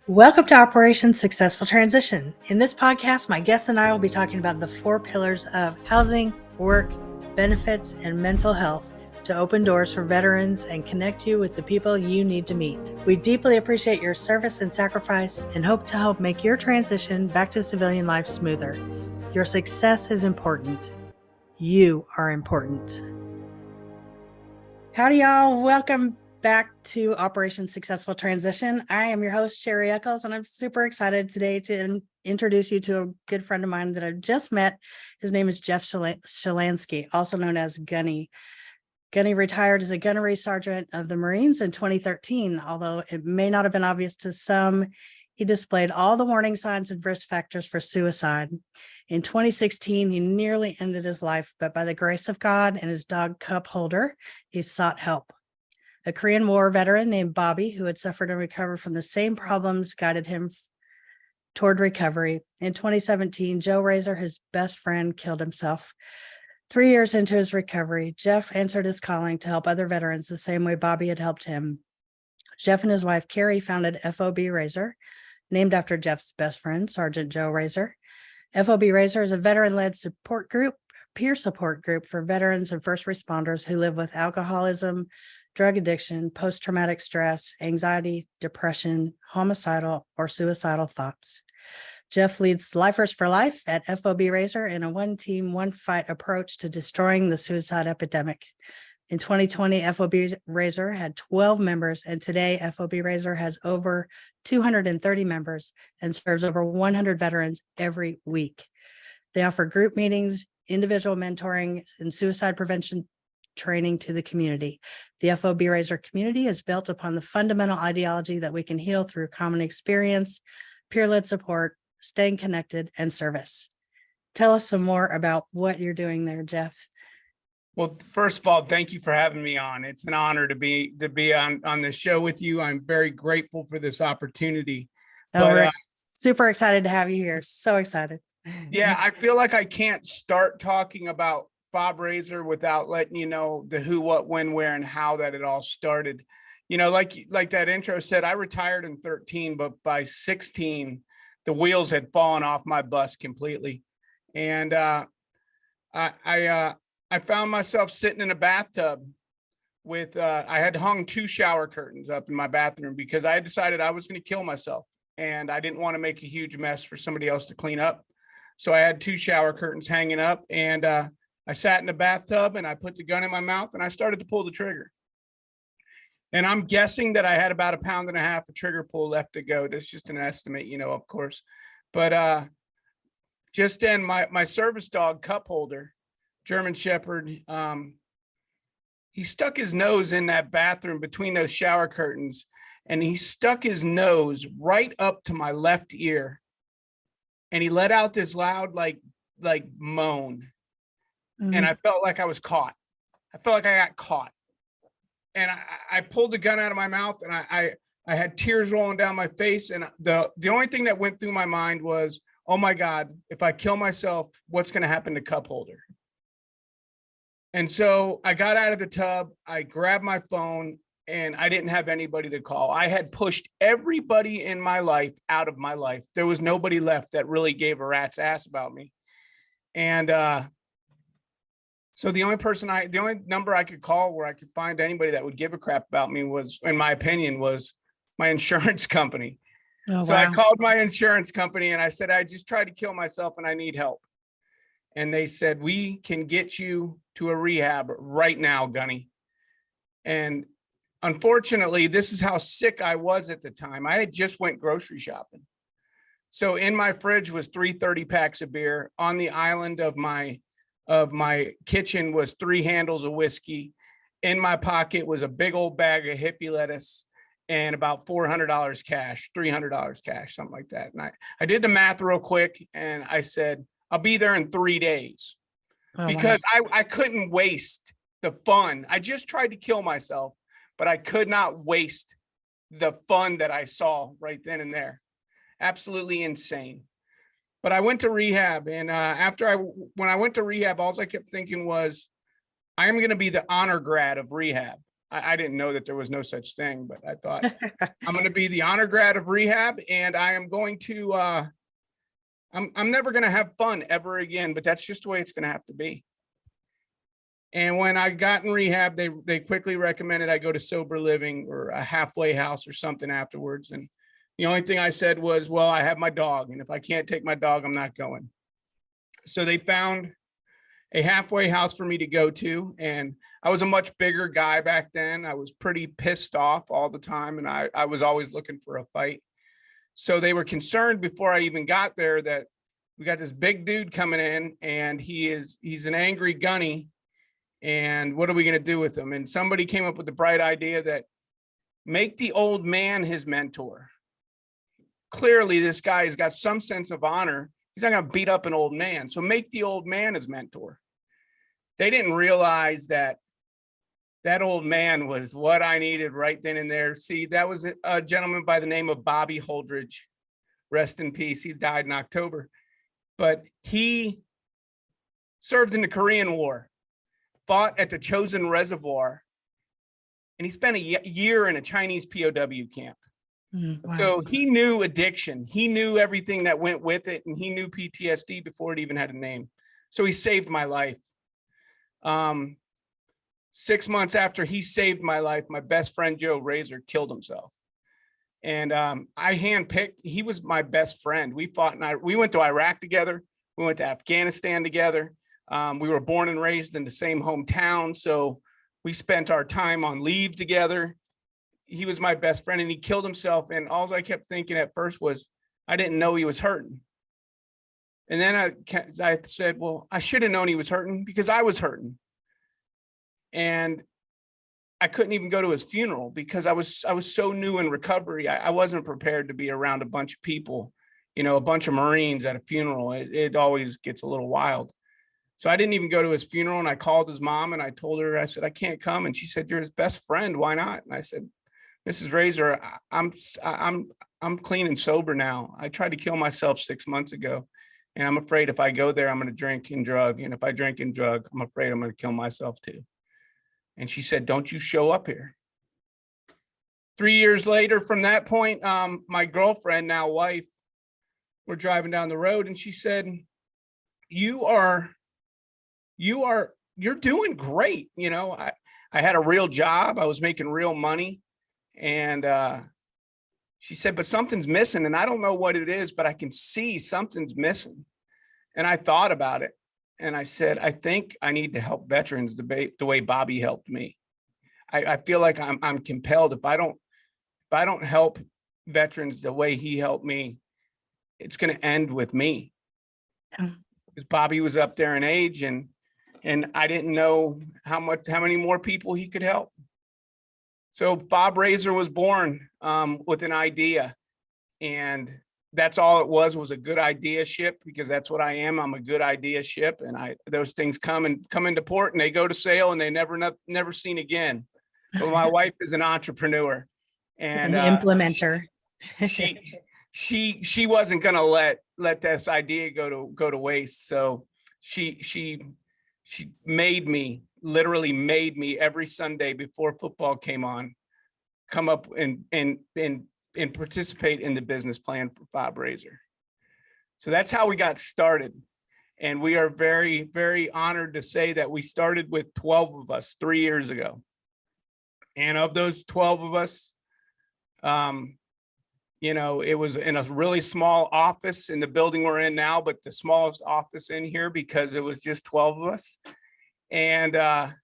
Welcome to Operation Successful Transition. In this podcast, my guests and I will be talking about the 4 pillars of housing, work, benefits, and mental health to open doors for veterans and connect you with the people you need to meet. We deeply appreciate your service and sacrifice and hope to help make your transition back to civilian life smoother. Your success is important. You are important. Howdy, y'all. Welcome back to Operation Successful Transition. I am your host, Sherri Echols, and I'm super excited today to introduce you to a good friend of mine that I've just met. His name is Jeff Shilanski, also known as Gunny. Gunny retired as a gunnery sergeant of the Marines in 2013. Although it may not have been obvious to some, he displayed all the warning signs and risk factors for suicide. In 2016, he nearly ended his life, but by the grace of God and his dog Cup Holder, he sought help. A Korean War veteran named Bobby, who had suffered and recovered from the same problems, guided him toward recovery. In 2017, Joe Rasor, his best friend, killed himself. 3 years into his recovery, Jeff answered his calling to help other veterans the same way Bobby had helped him. Jeff and his wife, Carrie, founded FOB Rasor, named after Jeff's best friend, Sergeant Joe Rasor. FOB Rasor is a veteran-led support group, peer support group for veterans and first responders who live with alcoholism, drug addiction, post-traumatic stress, anxiety, depression, homicidal, or suicidal thoughts. Jeff leads Lifers for Life at FOB Rasor in a one-team, one-fight approach to destroying the suicide epidemic. In 2020, FOB Rasor had 12 members, and today FOB Rasor has over 230 members and serves over 100 veterans every week. They offer group meetings, individual mentoring, and suicide prevention training to the community. The FOB Rasor community is built upon the fundamental ideology that we can heal through common experience, peer-led support, staying connected, and service. Tell us some more about what you're doing there, Jeff. Well, first of all, thank you for having me on. It's an honor to be on the show with you. I'm very grateful for this opportunity. We're super excited to have you here. So excited. Yeah, I feel like I can't start talking about FOB Rasor without letting you know the who, what, when, where, and how that it all started. You know, like that intro said, I retired in 13, but by 16, the wheels had fallen off my bus completely. And I found myself sitting in a bathtub with, I had hung 2 shower curtains up in my bathroom because I had decided I was going to kill myself and I didn't want to make a huge mess for somebody else to clean up. So I had 2 shower curtains hanging up, and I sat in the bathtub and I put the gun in my mouth and I started to pull the trigger. And I'm guessing that I had about 1.5 pounds of trigger pull left to go. That's just an estimate, you know, of course. But just then my service dog, Cup Holder, German Shepherd, he stuck his nose in that bathroom between those shower curtains, and he stuck his nose right up to my left ear, and he let out this loud like moan. Mm-hmm. And I felt like I was caught. I felt like I got caught, and I pulled the gun out of my mouth, and I had tears rolling down my face, and the only thing that went through my mind was, oh my God, if I kill myself, what's going to happen to Cup Holder? And so I got out of the tub, I grabbed my phone, and I didn't have anybody to call. I had pushed everybody in my life out of my life. There was nobody left that really gave a rat's ass about me. And so the only number I could call where I could find anybody that would give a crap about me was, in my opinion, was my insurance company. Oh, so wow. I called my insurance company and I said, I just tried to kill myself and I need help. And they said, we can get you to a rehab right now, Gunny. And unfortunately, this is how sick I was at the time. I had just went grocery shopping. So in my fridge was 3 30-packs of beer. On the island of my kitchen was 3 handles of whiskey. In my pocket was a big old bag of hippie lettuce and about $400 cash, $300 cash, something like that. And I did the math real quick and I said, I'll be there in 3 days. Because I couldn't waste the fun. I just tried to kill myself, but I could not waste the fun that I saw right then and there. Absolutely insane. But I went to rehab, and when I went to rehab, all I kept thinking was, I am going to be the honor grad of rehab. I didn't know that there was no such thing, but I thought I'm going to be the honor grad of rehab, and I am going to, I'm never going to have fun ever again, but that's just the way it's going to have to be. And when I got in rehab, they quickly recommended I go to sober living or a halfway house or something afterwards. And the only thing I said was, well, I have my dog, and if I can't take my dog, I'm not going. So they found a halfway house for me to go to. And I was a much bigger guy back then. I was pretty pissed off all the time, and I was always looking for a fight. So they were concerned before I even got there that we got this big dude coming in, and he's an angry Gunny. And what are we going to do with him? And somebody came up with the bright idea that make the old man his mentor. Clearly, this guy has got some sense of honor. He's not going to beat up an old man. So make the old man his mentor. They didn't realize that that old man was what I needed right then and there. See, that was a gentleman by the name of Bobby Holdridge. Rest in peace. He died in October. But he served in the Korean War, fought at the Chosin Reservoir, and he spent a year in a Chinese POW camp. Wow. So he knew addiction. He knew everything that went with it, and he knew PTSD before it even had a name. So he saved my life. 6 months after he saved my life, my best friend, Joe Rasor, killed himself. And I handpicked, he was my best friend. We fought, and we went to Iraq together. We went to Afghanistan together. We were born and raised in the same hometown. So we spent our time on leave together. He was my best friend, and he killed himself. And all I kept thinking at first was, I didn't know he was hurting. And then I said, well, I should have known he was hurting because I was hurting. And I couldn't even go to his funeral because I was so new in recovery. I wasn't prepared to be around a bunch of people, you know, a bunch of Marines at a funeral. It always gets a little wild. So I didn't even go to his funeral, and I called his mom and I told her, I said, I can't come. And she said, you're his best friend. Why not? And I said, Mrs. Rasor, I'm clean and sober now. I tried to kill myself 6 months ago, and I'm afraid if I go there, I'm going to drink and drug. And if I drink and drug, I'm afraid I'm going to kill myself too. And she said, don't you show up here. 3 years later from that point, my girlfriend, now wife, we're driving down the road, and she said, you're doing great. You know, I had a real job. I was making real money. And she said, but something's missing. And I don't know what it is, but I can see something's missing. And I thought about it. And I said, I think I need to help veterans the way Bobby helped me. I feel like I'm compelled. If I don't help veterans the way he helped me, it's going to end with me. Because Bobby was up there in age, and I didn't know how many more people he could help. So FOB Rasor was born with an idea, and that's all it was a good idea ship, because that's what I am. I'm a good idea ship, and those things come into port, and they go to sail, and they never seen again. But my wife is an entrepreneur, and an implementer. she wasn't gonna let this idea go to waste. So she literally made me every Sunday before football came on, come up and participate in the business plan for FOB Rasor. So that's how we got started. And we are very, very honored to say that we started with 12 of us 3 years ago. And of those 12 of us, you know, it was in a really small office in the building we're in now, but the smallest office in here because it was just 12 of us. And there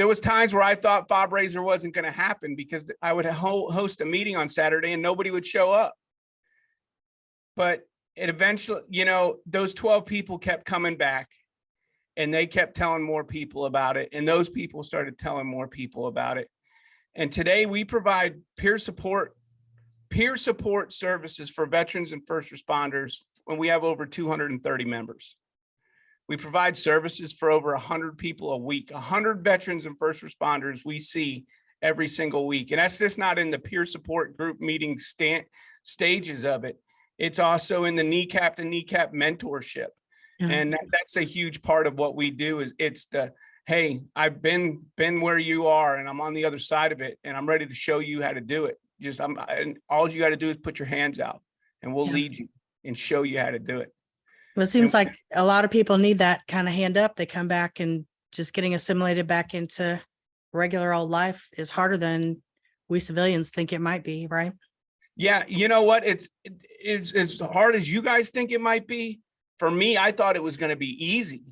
was times where I thought FOB Rasor wasn't going to happen because I would host a meeting on Saturday and nobody would show up. But it eventually, you know, those 12 people kept coming back, and they kept telling more people about it. And those people started telling more people about it. And today we provide peer support services for veterans and first responders when we have over 230 members. We provide services for over 100 people a week, 100 veterans and first responders we see every single week. And that's just not in the peer support group meeting stages of it. It's also in the kneecap to kneecap mentorship. Mm-hmm. And that's a huge part of what we do. Is it's the hey, I've been where you are, and I'm on the other side of it, and I'm ready to show you how to do it. And all you got to do is put your hands out, and we'll Yeah. lead you and show you how to do it. Well, it seems like a lot of people need that kind of hand up. They come back, and just getting assimilated back into regular old life is harder than we civilians think it might be, right? Yeah, you know what? It's as hard as you guys think it might be. For me, I thought it was going to be easy.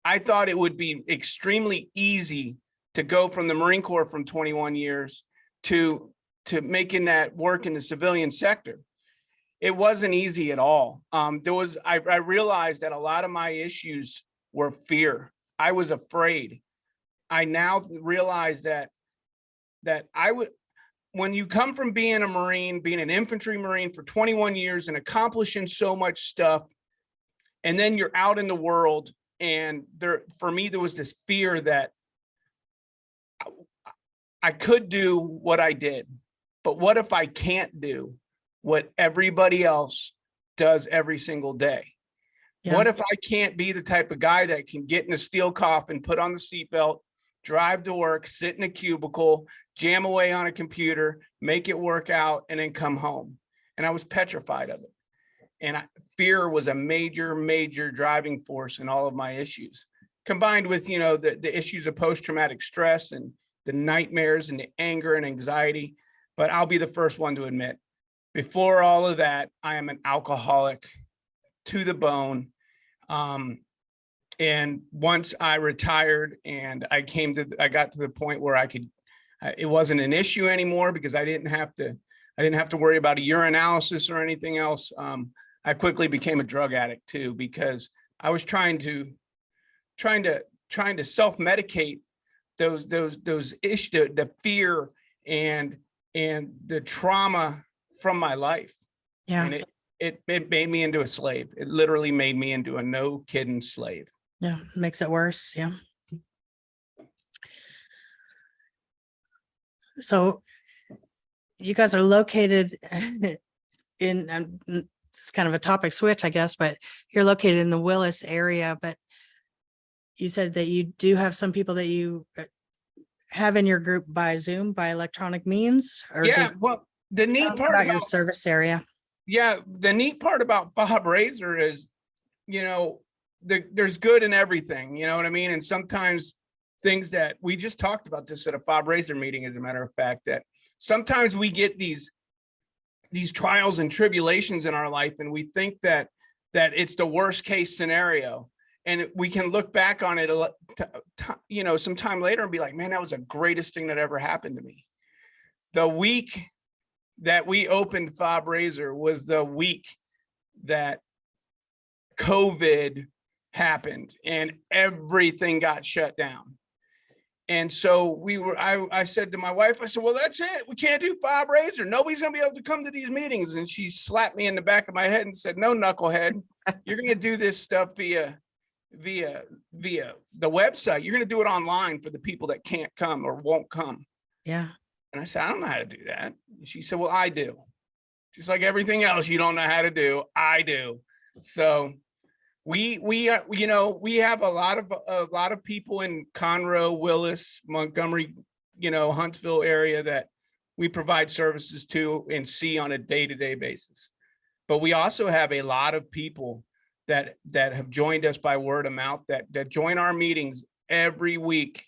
I thought it would be extremely easy to go from the Marine Corps from 21 years to making that work in the civilian sector. It wasn't easy at all. I realized that a lot of my issues were fear. I was afraid. I now realize that when you come from being a Marine, being an infantry Marine for 21 years and accomplishing so much stuff, and then you're out in the world, and for me, there was this fear that I could do what I did, but what if I can't do what everybody else does every single day? Yeah. What if I can't be the type of guy that can get in a steel coffin, put on the seatbelt, drive to work, sit in a cubicle, jam away on a computer, make it work out, and then come home? And I was petrified of it. And fear was a major, major driving force in all of my issues, combined with, the issues of post-traumatic stress and the nightmares and the anger and anxiety. But I'll be the first one to admit, before all of that, I am an alcoholic to the bone. And once I retired and I got to the point where it wasn't an issue anymore, because I didn't have to worry about a urinalysis or anything else. I quickly became a drug addict too, because I was trying to self-medicate those issues, the fear and the trauma from my life. Yeah. And it made me into a slave. It literally made me into a no kidding slave. Yeah. Makes it worse. Yeah. So you guys are located in, it's kind of a topic switch, I guess, but you're located in the Willis area, but you said that you do have some people that you have in your group by Zoom, by electronic means, or Yeah, just well, the tell neat us part about your about service area. the neat part about FOB Rasor is, there's good in everything, you know what I mean? And sometimes things that we just talked about this at a FOB Rasor meeting, as a matter of fact, that sometimes we get these trials and tribulations in our life, and we think that it's the worst case scenario. And we can look back on it, some time later and be like, man, that was the greatest thing that ever happened to me. The week that we opened FOB Rasor was the week that COVID happened and everything got shut down. And so I said to my wife, I said, well, that's it. We can't do FOB Rasor. Nobody's going to be able to come to these meetings. And she slapped me in the back of my head and said, no, knucklehead, you're going to do this stuff via the website. You're going to do it online for the people that can't come or won't come. Yeah. And I said, I don't know how to do that. And she said, well, I do. Just like everything else you don't know how to do, I do. So we have a lot of people in Conroe, Willis, Montgomery, Huntsville area that we provide services to and see on a day-to-day basis. But we also have a lot of people that have joined us by word of mouth, that join our meetings every week,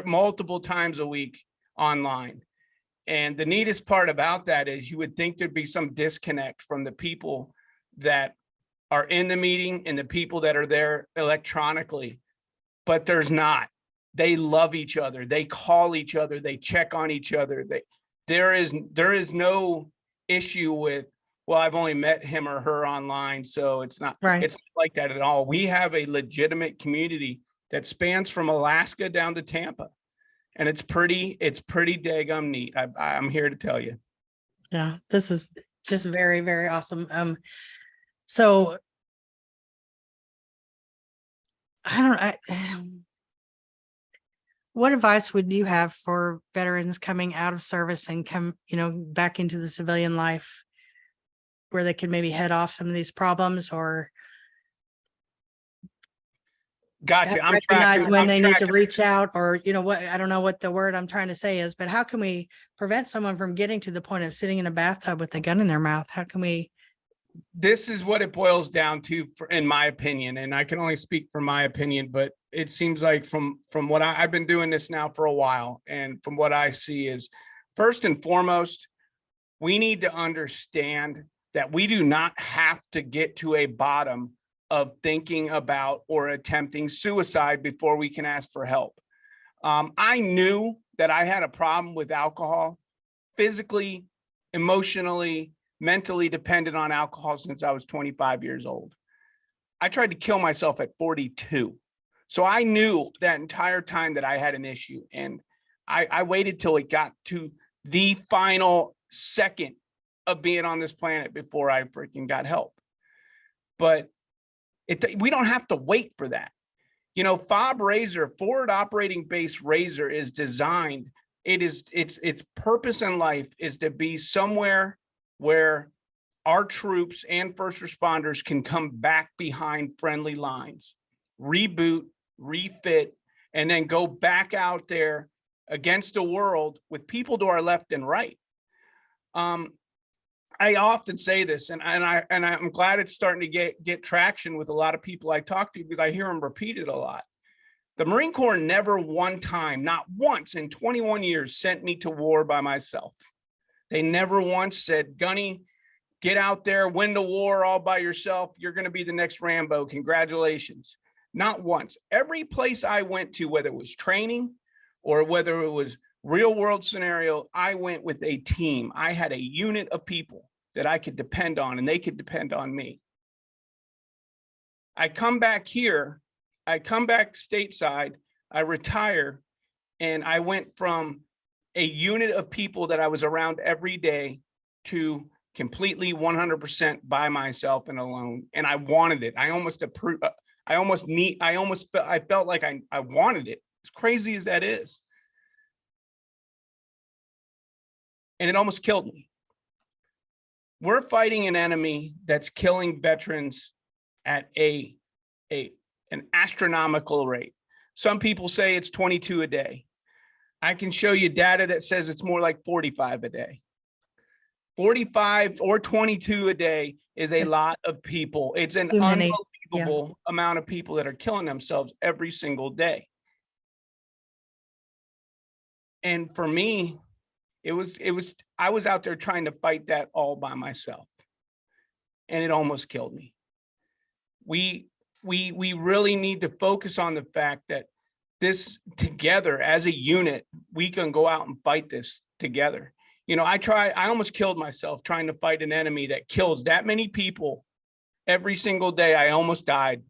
multiple times a week online. And the neatest part about that is you would think there'd be some disconnect from the people that are in the meeting and the people that are there electronically, but there's not. They love each other. They call each other. They check on each other. There is no issue with, well, I've only met him or her online, so it's not Right. It's not like that at all. We have a legitimate community that spans from Alaska down to Tampa, and it's pretty daggum neat. I'm here to tell you. Yeah, this is just very, very awesome. So what advice would you have for veterans coming out of service and come, back into the civilian life, where they could maybe head off some of these problems? Or Gotcha. I'm recognize tracking. when I'm they need to tracking. reach out, or what, I don't know what the word I'm trying to say is, but how can we prevent someone from getting to the point of sitting in a bathtub with a gun in their mouth? How can we? This is what it boils down to, in my opinion, and I can only speak for my opinion, but it seems like from what I've been doing this now for a while, and from what I see is, first and foremost, we need to understand that we do not have to get to a bottom of thinking about or attempting suicide before we can ask for help. I knew that I had a problem with alcohol, physically, emotionally, mentally dependent on alcohol since I was 25 years old. I tried to kill myself at 42. So I knew that entire time that I had an issue, and I waited till it got to the final second of being on this planet before I freaking got help. But we don't have to wait for that. FOB Rasor, Forward Operating Base Rasor, is designed. Its purpose in life is to be somewhere where our troops and first responders can come back behind friendly lines, reboot, refit, and then go back out there against the world with people to our left and right. I often say this, and I'm glad it's starting to get traction with a lot of people I talk to, because I hear them repeat it a lot. The Marine Corps never one time, not once in 21 years, sent me to war by myself. They never once said, Gunny, get out there, win the war all by yourself. You're going to be the next Rambo. Congratulations. Not once. Every place I went to, whether it was training or whether it was real world scenario, I went with a team. I had a unit of people that I could depend on, and they could depend on me. I come back here, I come back stateside, I retire, and I went from a unit of people that I was around every day to completely 100% by myself and alone. And I wanted it. I felt like I wanted it, as crazy as that is. And it almost killed me. We're fighting an enemy that's killing veterans at an astronomical rate. Some people say it's 22 a day. I can show you data that says it's more like 45 a day. 45 or 22 a day is a lot of people. It's an unbelievable amount of people that are killing themselves every single day. And for me, I was out there trying to fight that all by myself, and it almost killed me. We really need to focus on the fact that this together as a unit, we can go out and fight this together. I almost killed myself trying to fight an enemy that kills that many people every single day. I almost died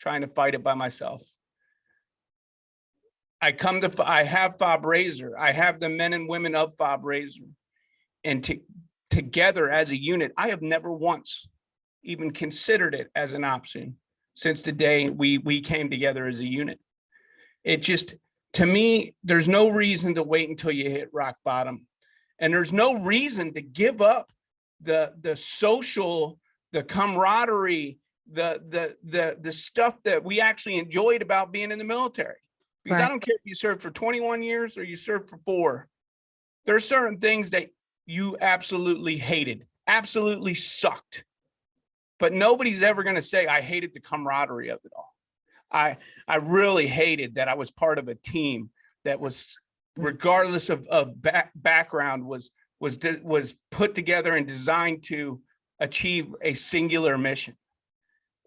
trying to fight it by myself. I have FOB Rasor. I have the men and women of FOB Rasor. And together as a unit, I have never once even considered it as an option since the day we came together as a unit. It just, to me, there's no reason to wait until you hit rock bottom. And there's no reason to give up the social, the camaraderie, the stuff that we actually enjoyed about being in the military. Because I don't care if you served for 21 years or you served for 4. There are certain things that you absolutely hated, absolutely sucked. But nobody's ever going to say, I hated the camaraderie of it all. I really hated that I was part of a team that was, regardless of background, was put together and designed to achieve a singular mission.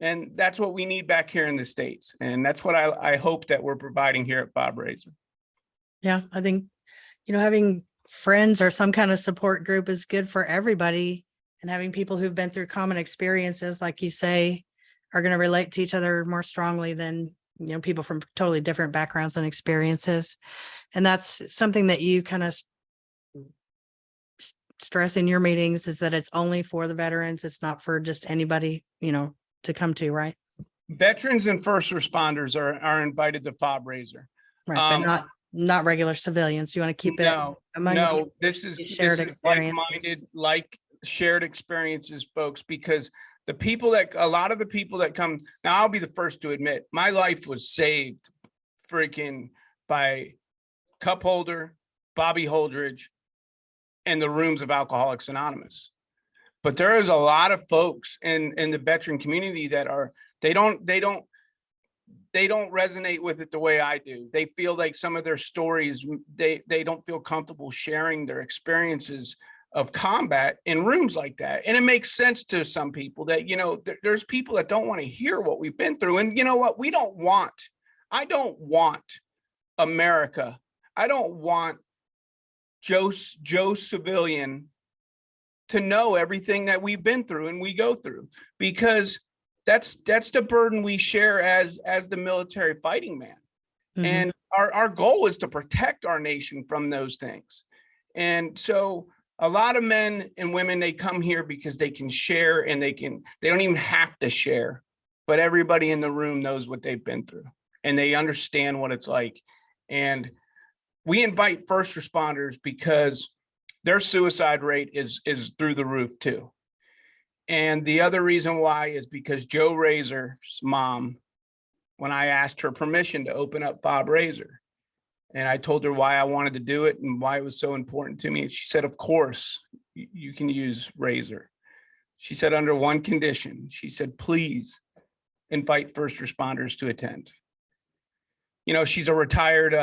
And that's what we need back here in the States. And that's what I hope that we're providing here at FOB Rasor. Yeah, I think, having friends or some kind of support group is good for everybody. And having people who've been through common experiences, like you say, are going to relate to each other more strongly than, people from totally different backgrounds and experiences. And that's something that you kind of stress in your meetings, is that it's only for the veterans. It's not for just anybody, to come to, right? Veterans and first responders are invited to FOB Rasor. Right, but not regular civilians. You want to keep it among this is like-minded, shared experiences, folks, because a lot of the people that come now, I'll be the first to admit my life was saved freaking by Cup Holder, Bobby Holdridge, and the rooms of Alcoholics Anonymous. But there is a lot of folks in the veteran community that they don't resonate with it the way I do. They feel like some of their stories, they don't feel comfortable sharing their experiences of combat in rooms like that. And it makes sense to some people that, there's people that don't want to hear what we've been through. And you know what? I don't want America. I don't want Joe civilian to know everything that we've been through and we go through, because that's the burden we share as the military fighting man. Mm-hmm. And our goal is to protect our nation from those things. And so a lot of men and women, they come here because they can share, and they don't even have to share, but everybody in the room knows what they've been through and they understand what it's like. And we invite first responders because their suicide rate is through the roof too. And the other reason why is because Joe Rasor's mom, when I asked her permission to open up FOB Rasor, and I told her why I wanted to do it and why it was so important to me, and she said, of course, you can use Rasor. She said, under one condition. She said, please invite first responders to attend. She's a retired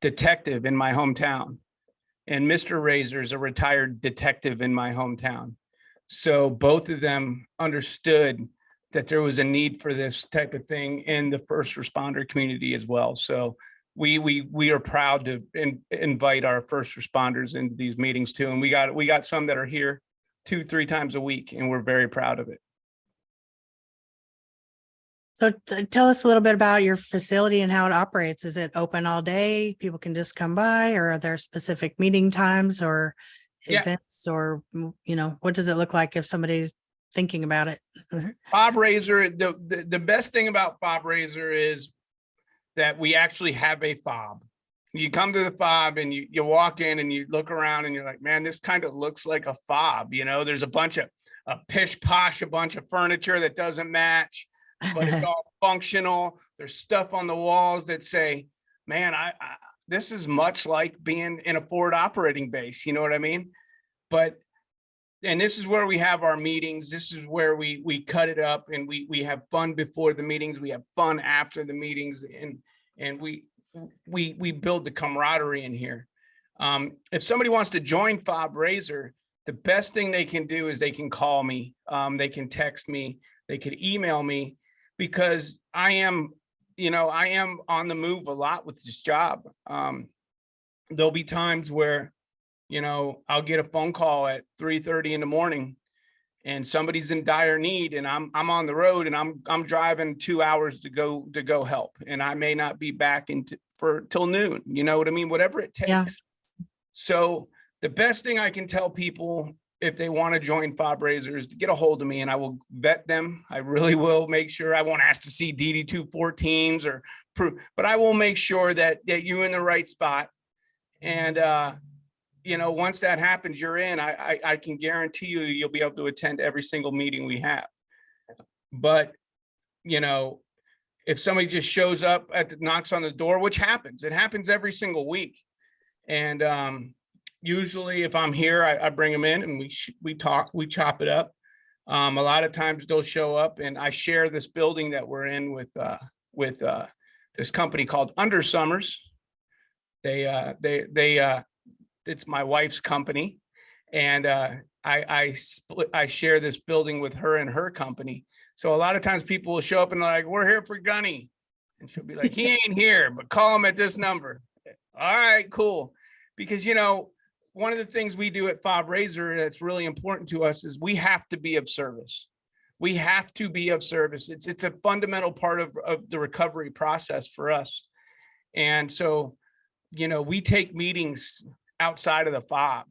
detective in my hometown, and Mr. Rasor is a retired detective in my hometown. So both of them understood that there was a need for this type of thing in the first responder community as well. So we are proud to invite our first responders into these meetings too. And we got some that are here 2-3 times a week, and we're very proud of it. So tell us a little bit about your facility and how it operates. Is it open all day? People can just come by, or are there specific meeting times or events, or, what does it look like if somebody's thinking about it? FOB Rasor, the best thing about FOB Rasor is that we actually have a FOB. You come to the FOB and you walk in and you look around and you're like, man, this kind of looks like a FOB. There's a bunch of a pish posh, a bunch of furniture that doesn't match, but it's all functional. There's stuff on the walls that say, man, this is much like being in a forward operating base. You know what I mean? And this is where we have our meetings. This is where we cut it up, and we have fun before the meetings. We have fun after the meetings, and we build the camaraderie in here. If somebody wants to join FOB Rasor, the best thing they can do is they can call me. They can text me. They could email me, because I am on the move a lot with this job. There'll be times where I'll get a phone call at 3:30 in the morning, and somebody's in dire need, and I'm on the road, and I'm driving 2 hours to go help, and I may not be back till noon. You know what I mean? Whatever it takes. Yeah. So the best thing I can tell people, if they want to join FOB Rasor, is to get a hold of me, and I will vet them. I really will make sure. I won't ask to see DD-214s or proof, but I will make sure that you're in the right spot. And once that happens, you're in. I can guarantee you'll be able to attend every single meeting we have. But if somebody just shows up knocks on the door, which happens, it happens every single week, and usually if I'm here, I bring them in and we talk, we chop it up. A lot of times they'll show up, and I share this building that we're in with this company called Under Summers. It's my wife's company, and I share this building with her and her company. So a lot of times people will show up and they're like, we're here for Gunny, and she'll be like, he ain't here, but call him at this number. All right, cool. Because one of the things we do at FOB Rasor that's really important to us is we have to be of service. We have to be of service. It's a fundamental part of the recovery process for us. And so, we take meetings outside of the FOB.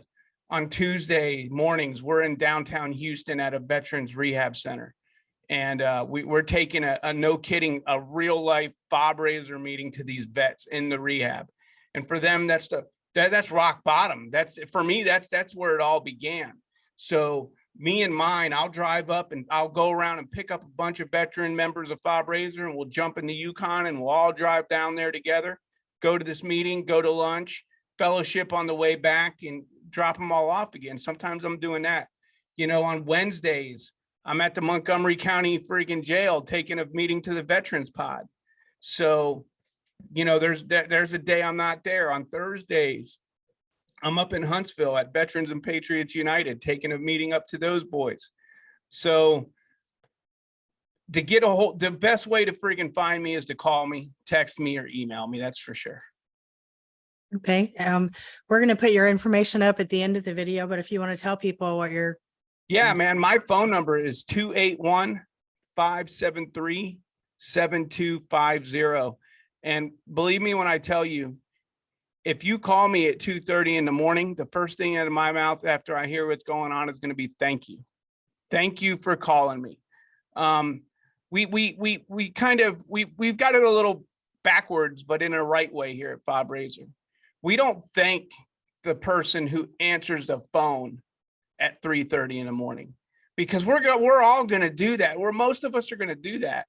On Tuesday mornings, we're in downtown Houston at a veterans rehab center. And we're taking a no kidding, a real life FOB Rasor meeting to these vets in the rehab. And for them, that's rock bottom. For me, that's where it all began. So me and mine, I'll drive up and I'll go around and pick up a bunch of veteran members of FOB Rasor, and we'll jump in the Yukon and we'll all drive down there together, go to this meeting, go to lunch, fellowship on the way back, and drop them all off again. Sometimes I'm doing that. You know, on Wednesdays, I'm at the Montgomery County friggin' jail taking a meeting to the veterans pod. So, you know, there's a day I'm not there. On Thursdays, I'm up in Huntsville at Veterans and Patriots United, taking a meeting up to those boys. So to get the best way to friggin' find me is to call me, text me, or email me. That's for sure. Okay. We're going to put your information up at the end of the video, but if you want to tell people what you're. Yeah, man. My phone number is 281-573-7250. And believe me when I tell you, if you call me at 2:30 in the morning, the first thing out of my mouth after I hear what's going on is going to be thank you. Thank you for calling me. We've got it a little backwards, but in a right way here at FOB Rasor. We don't thank the person who answers the phone at 3:30 in the morning, because we're all going to do that. Most of us are going to do that.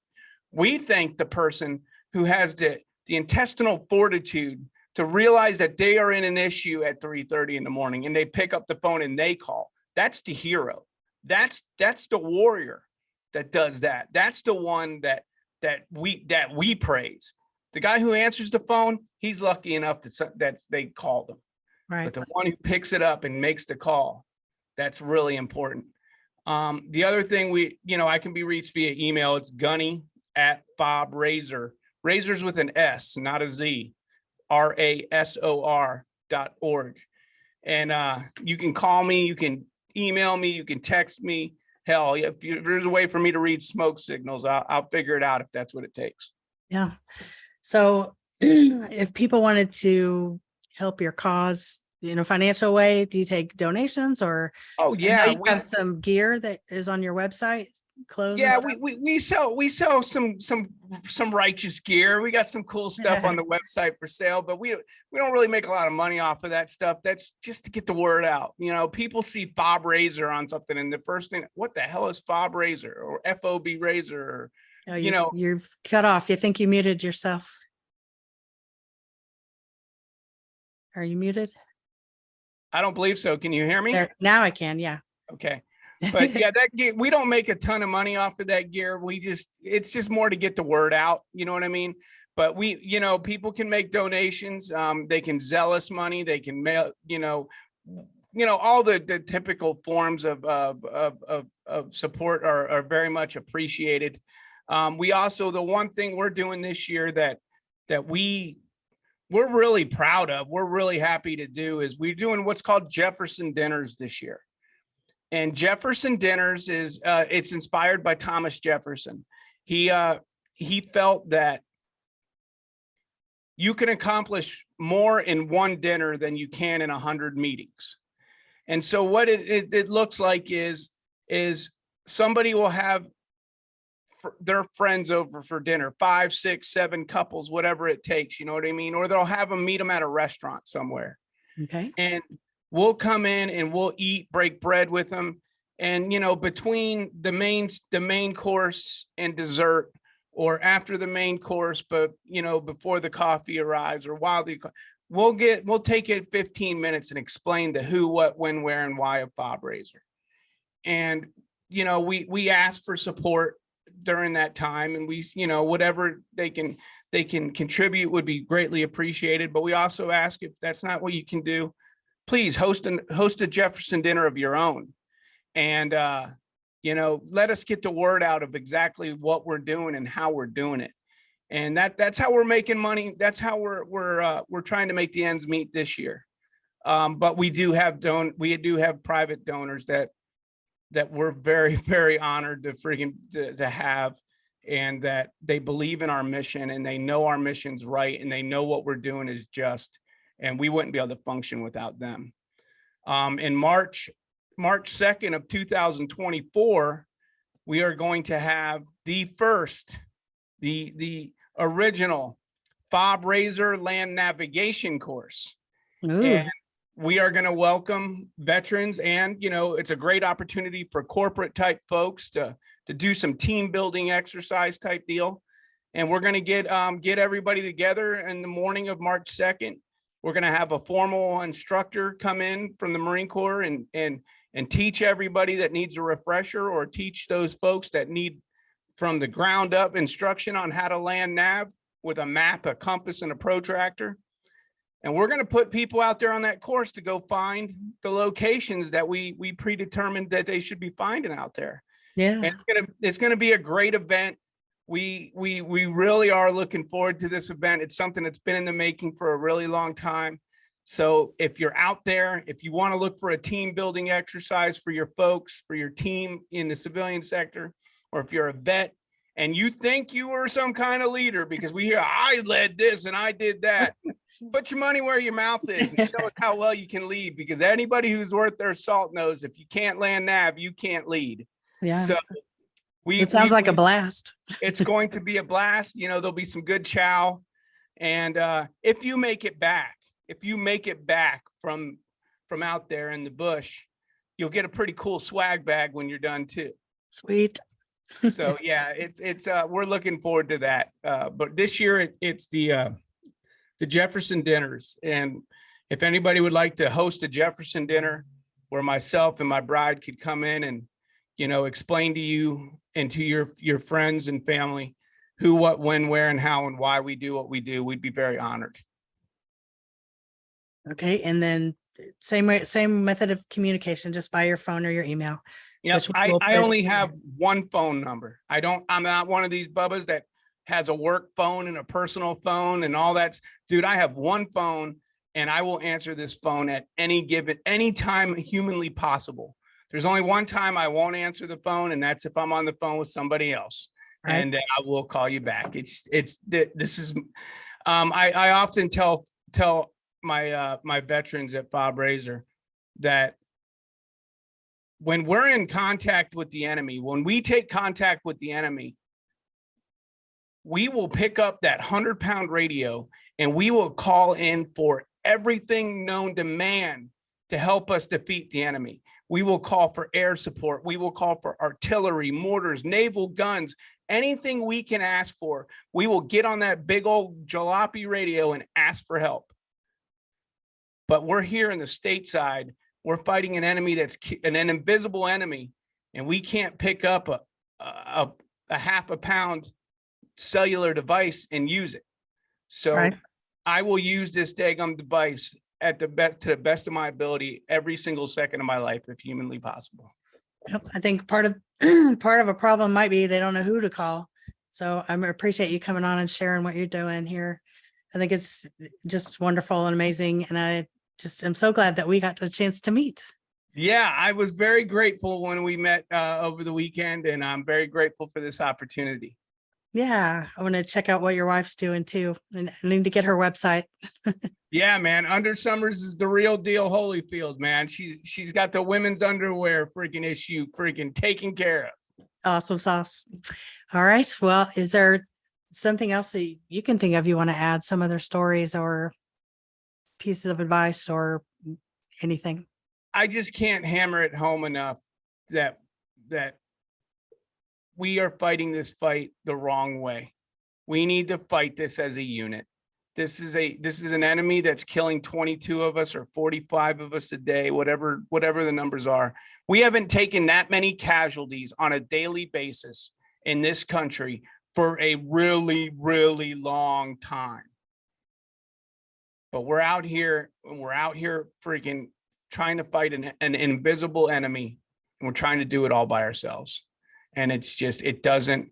We thank the person who has the intestinal fortitude to realize that they are in an issue at 3:30 in the morning and they pick up the phone and they call. That's the hero. That's the warrior that does that. That's the one that we praise. The guy who answers the phone, he's lucky enough that they called him. Right. But the one who picks it up and makes the call, that's really important. The other thing I can be reached via email. It's Gunny at FOB Rasor. Rasor's with an S, not a Z. RASOR.org. And you can call me, you can email me, you can text me. Hell, if there's a way for me to read smoke signals, I'll figure it out if that's what it takes. Yeah. So if people wanted to help your cause in a financial way, do you take donations or? Oh yeah, you have some gear that is on your website, clothes. Yeah, we sell some righteous gear. We got some cool stuff on the website for sale, but we don't really make a lot of money off of that stuff. That's just to get the word out. You know, people see FOB Rasor on something, and the first thing, what the hell is FOB Rasor or FOB Rasor? Or, you've cut off. You think you muted yourself? Are you muted? I don't believe so. Can you hear me? Now I can. Yeah. Okay. But yeah, that gear, we don't make a ton of money off of that gear. It's just more to get the word out. You know what I mean? But people can make donations. They can Zelle us money. They can mail, all the typical forms of support are very much appreciated. We also, the one thing we're doing this year that we're really proud of, we're really happy to do, is we're doing what's called Jefferson Dinners this year. And Jefferson Dinners is it's inspired by Thomas Jefferson. He felt that you can accomplish more in one dinner than you can in 100 meetings. And so what it looks like is somebody will have their friends over for dinner, 5, 6, 7 couples, whatever it takes, you know what I mean? Or they'll have them meet them at a restaurant somewhere. Okay. And we'll come in and we'll eat, break bread with them. And, between the main course and dessert, or after the main course, but, before the coffee arrives or while we'll take it 15 minutes and explain the who, what, when, where, and why of FOB Rasor. And, we ask for support during that time, and we, whatever they can contribute would be greatly appreciated. But we also ask, if that's not what you can do, please host a Jefferson dinner of your own, and let us get the word out of exactly what we're doing and how we're doing it. And that's how we're making money. That's how we're trying to make the ends meet this year. But we do have private donors that we're very, very honored to have, and that they believe in our mission, and they know our mission's right, and they know what we're doing is just, and we wouldn't be able to function without them. In March 2nd of 2024, we are going to have the original FOB Rasor land navigation course. Ooh. And we are going to welcome veterans, and, you know, it's a great opportunity for corporate type folks to do some team building exercise type deal. And we're going to get everybody together in the morning of March 2nd. We're going to have a formal instructor come in from the Marine Corps and teach everybody that needs a refresher, or teach those folks that need from the ground up instruction on how to land nav with a map, a compass, and a protractor. And we're going to put people out there on that course to go find the locations that we predetermined that they should be finding out there. Yeah. And it's gonna be a great event. We really are looking forward to this event. It's something that's been in the making for a really long time. So if you're out there, if you want to look for a team building exercise for your folks, for your team in the civilian sector, or if you're a vet and you think you were some kind of leader, because we hear I led this and I did that. Put your money where your mouth is and show us how well you can lead, because anybody who's worth their salt knows if you can't land nav, you can't lead. Yeah. So it sounds like a blast. It's going to be a blast. You know, there'll be some good chow. And if you make it back from out there in the bush, you'll get a pretty cool swag bag when you're done too. Sweet. So yeah, it's we're looking forward to that. But this year it's the Jefferson dinners. And if anybody would like to host a Jefferson dinner where myself and my bride could come in and, you know, explain to you and to your friends and family who, what, when, where, and how, and why we do what we do, we'd be very honored. Okay. And then same method of communication, just by your phone or your email. Yeah, I only have one phone number. I'm not one of these bubbas that has a work phone and a personal phone and all that. Dude, I have one phone, and I will answer this phone at any time humanly possible. There's only one time I won't answer the phone, and that's if I'm on the phone with somebody else. Right. And I will call you back. I often tell my veterans at FOB Rasor that when we're in contact with the enemy, when we take contact with the enemy, we will pick up that 100-pound radio and we will call in for everything known to man to help us defeat the enemy. We will call for air support. We will call for artillery, mortars, naval guns, anything we can ask for. We will get on that big old jalopy radio and ask for help. But we're here in the stateside. We're fighting an enemy that's an invisible enemy, and we can't pick up a half a pound cellular device and use it. So right. I will use this daggum device to the best of my ability every single second of my life, if humanly possible. Yep. I think part of a problem might be they don't know who to call. So I appreciate you coming on and sharing what you're doing here. I think it's just wonderful and amazing. And I just am so glad that we got a chance to meet. Yeah, I was very grateful when we met over the weekend, and I'm very grateful for this opportunity. Yeah, I want to check out what your wife's doing too. And I need to get her website. Yeah, man. Under Summers is the real deal Holyfield, man. She's got the women's underwear freaking issue freaking taken care of. Awesome sauce. All right. Well, is there something else that you can think of you want to add? Some other stories or pieces of advice or anything? I just can't hammer it home enough that we are fighting this fight the wrong way. We need to fight this as a unit. This is an enemy that's killing 22 of us or 45 of us a day, whatever the numbers are. We haven't taken that many casualties on a daily basis in this country for a really, really long time. But we're out here freaking trying to fight an invisible enemy, and we're trying to do it all by ourselves. And it's just, it doesn't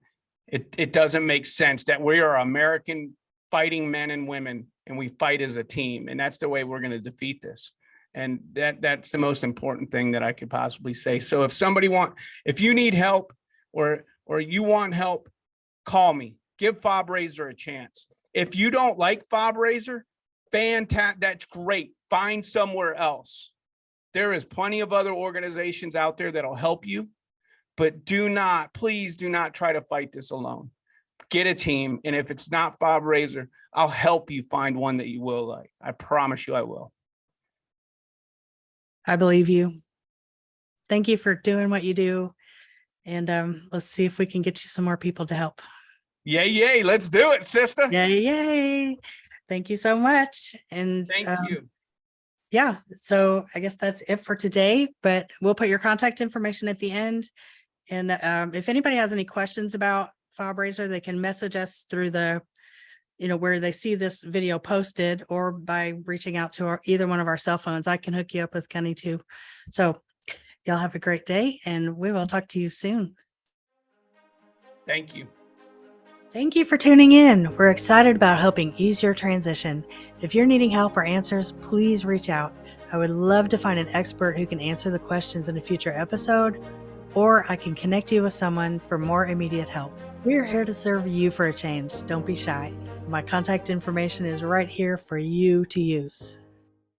make sense that we are American fighting men and women, and we fight as a team. And that's the way we're going to defeat this. And that's the most important thing that I could possibly say. So if you need help or you want help, call me. Give FOB Rasor a chance. If you don't like FOB Rasor, fantastic, that's great. Find somewhere else. There is plenty of other organizations out there that'll help you, but please do not try to fight this alone. Get a team. And if it's not FOB Rasor, I'll help you find one that you will like. I promise you I will. I believe you. Thank you for doing what you do. And let's see if we can get you some more people to help. Yay, yay. Let's do it, sister. Yay, yay. Thank you so much. And Thank you. yeah, so I guess that's it for today, but we'll put your contact information at the end. And if anybody has any questions about FOB Rasor, they can message us through the, where they see this video posted, or by reaching out to either one of our cell phones. I can hook you up with Gunny too. So y'all have a great day, and we will talk to you soon. Thank you. Thank you for tuning in. We're excited about helping ease your transition. If you're needing help or answers, please reach out. I would love to find an expert who can answer the questions in a future episode, or I can connect you with someone for more immediate help. We're here to serve you for a change. Don't be shy. My contact information is right here for you to use.